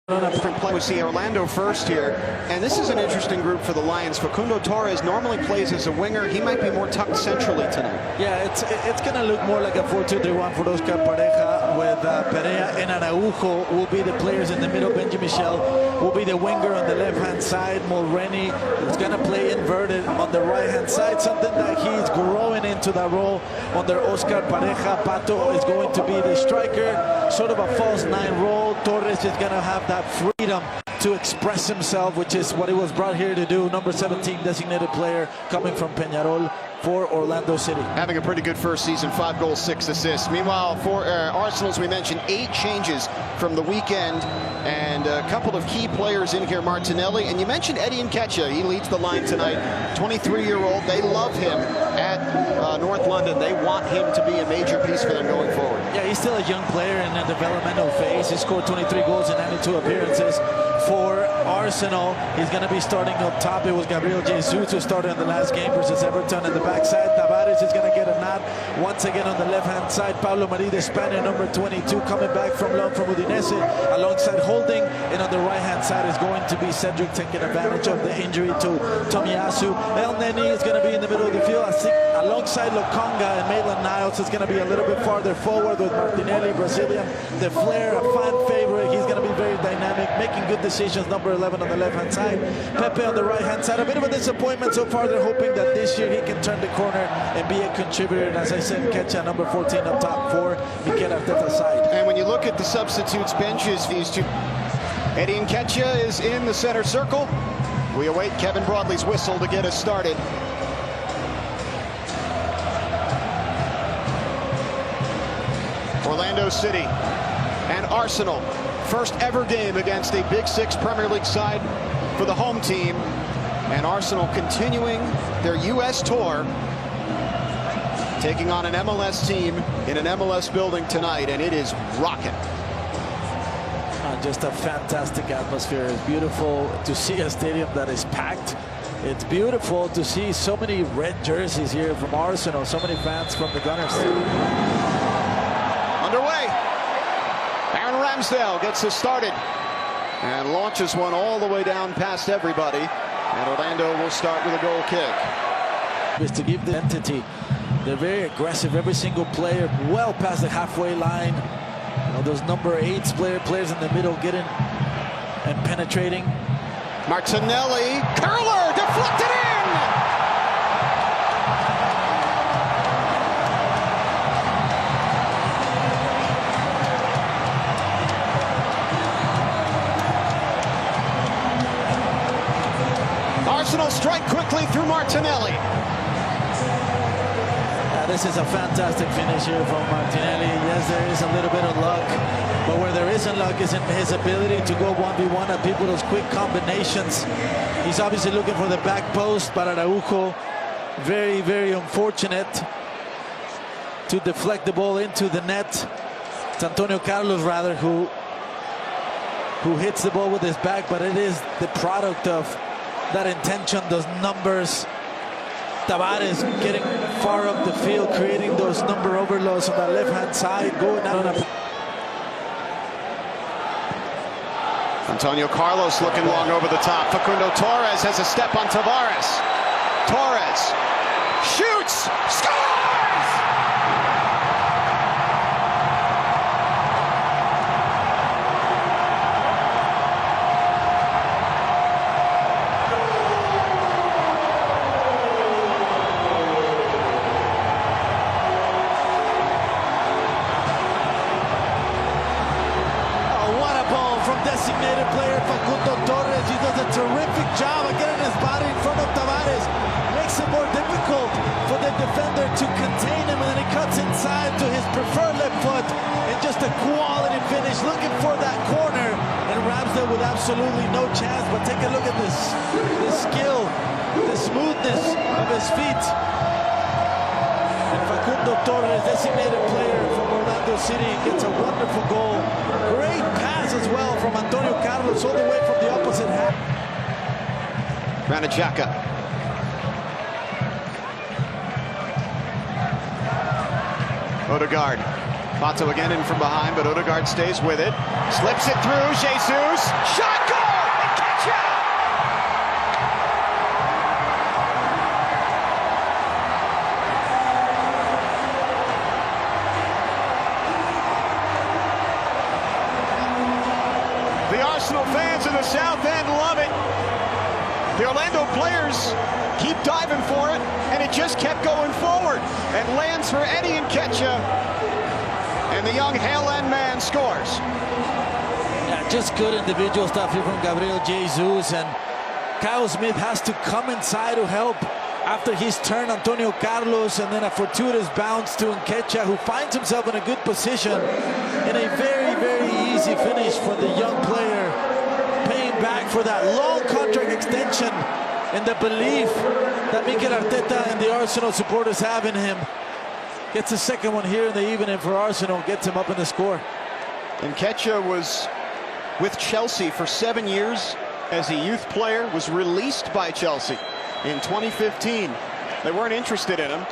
Different play. We see Orlando first here, and this is an interesting group for the Lions. Facundo Torres normally plays as a winger. He might be more tucked centrally tonight. Yeah, it's going to look more like a 4-2-3-1 for Oscar Pareja, with Perea and Araujo will be the players in the middle. Benji Michel will be the winger on the left-hand side. Mulrenny is going to play inverted on the right-hand side, something that he's growing into that role under Oscar Pareja. Pato is going to be the striker, sort of a false nine role. Torres is going to have that freedom to express himself, which is what he was brought here to do. Number 17 designated player coming from Peñarol for Orlando City. Having a pretty good first season, 5 goals, 6 assists. Meanwhile, for Arsenal, as we mentioned, 8 changes from the weekend, and a couple of key players in here. Martinelli, and you mentioned Eddie Nketiah. He leads the line tonight. 23-year-old. They love him at North London. They want him to be a major piece for them going forward. Yeah, he's still a young player in a developmental phase. He scored 23 goals in 92 appearances for Arsenal. He's going to be starting up top. It was Gabriel Jesus who started in the last game versus Everton in the backside. Tavares is going to get a nod once again on the left-hand side. Pablo Mari, the Spaniard, number 22, coming back from loan from Udinese, alongside Holding. And on the right-hand side is going to be Cedric, taking advantage of the injury to Tomiyasu. El Neni is going to be in the middle of the field. I think alongside Lokonga and Maitland-Niles is going to be a little bit farther forward with Martinelli, Brazilian. The Flair, a fan favorite. He's going to be very dynamic, making good decisions. Number 11 on the left-hand side. Pepe on the right-hand side. A bit of a disappointment so far. They're hoping that this year he can turn the corner and be a contributor. And as I said, Nketiah, number 14 up top for Mikel Arteta's side. And when you look at the substitutes benches, these two, Eddie Nketiah is in the center circle. We await Kevin Broadley's whistle to get us started. Orlando City and Arsenal. First ever game against a Big Six Premier League side for the home team. And Arsenal continuing their U.S. tour, taking on an MLS team in an MLS building tonight, and it is rocking. Just a fantastic atmosphere. It's beautiful to see a stadium that is packed. It's beautiful to see so many red jerseys here from Arsenal, so many fans from the Gunners. Underway. Aaron Ramsdale gets us started and launches one all the way down past everybody. And Orlando will start with a goal kick. Is to give the entity. They're very aggressive. Every single player well past the halfway line. You know, those number 8s players in the middle getting and penetrating. Martinelli, curler, deflected in! Arsenal strike quickly through Martinelli. This is a fantastic finish here from Martinelli. Yes, there is a little bit of luck, but where there isn't luck is in his ability to go 1v1 and people those quick combinations. He's obviously looking for the back post, but Araujo, very, very unfortunate to deflect the ball into the net. It's Antonio Carlos, rather, who hits the ball with his back, but it is the product of that intention, those numbers. Tavares getting far up the field, creating those number overloads on the left-hand side, going out on a... Antonio Carlos looking long over the top. Facundo Torres has a step on Tavares. Torres shoots, scores! Designated player Facundo Torres. He does a terrific job of getting his body in front of Tavares. Makes it more difficult for the defender to contain him, and then he cuts inside to his preferred left foot. And just a quality finish, looking for that corner. And Ramsdale with absolutely no chance. But take a look at this skill, the smoothness of his feet. And Facundo Torres, designated player from Orlando City, gets a wonderful goal. Great pass as well from Antonio Carlos all the way from the opposite half. Ranajaka. Odegaard Pato again in from behind, but Odegaard stays with it. Slips it through. Jesus. Shot, goal! Nketiah! The Arsenal fans in the South End love it. The Orlando players keep diving for it, and it just kept going forward. And lands for Eddie Nketiah, and the young Haaland man scores. Yeah, just good individual stuff here from Gabriel Jesus, and Kyle Smith has to come inside to help after his turn, Antonio Carlos, and then a fortuitous bounce to Nketiah, who finds himself in a good position in a very, very easy finish for the young player, paying back for that long contract extension and the belief that Mikel Arteta and the Arsenal supporters have in him. Gets a second one here in the evening for Arsenal, gets him up in the score. Nketiah was with Chelsea for 7 years as a youth player, was released by Chelsea in 2015. They weren't interested in him.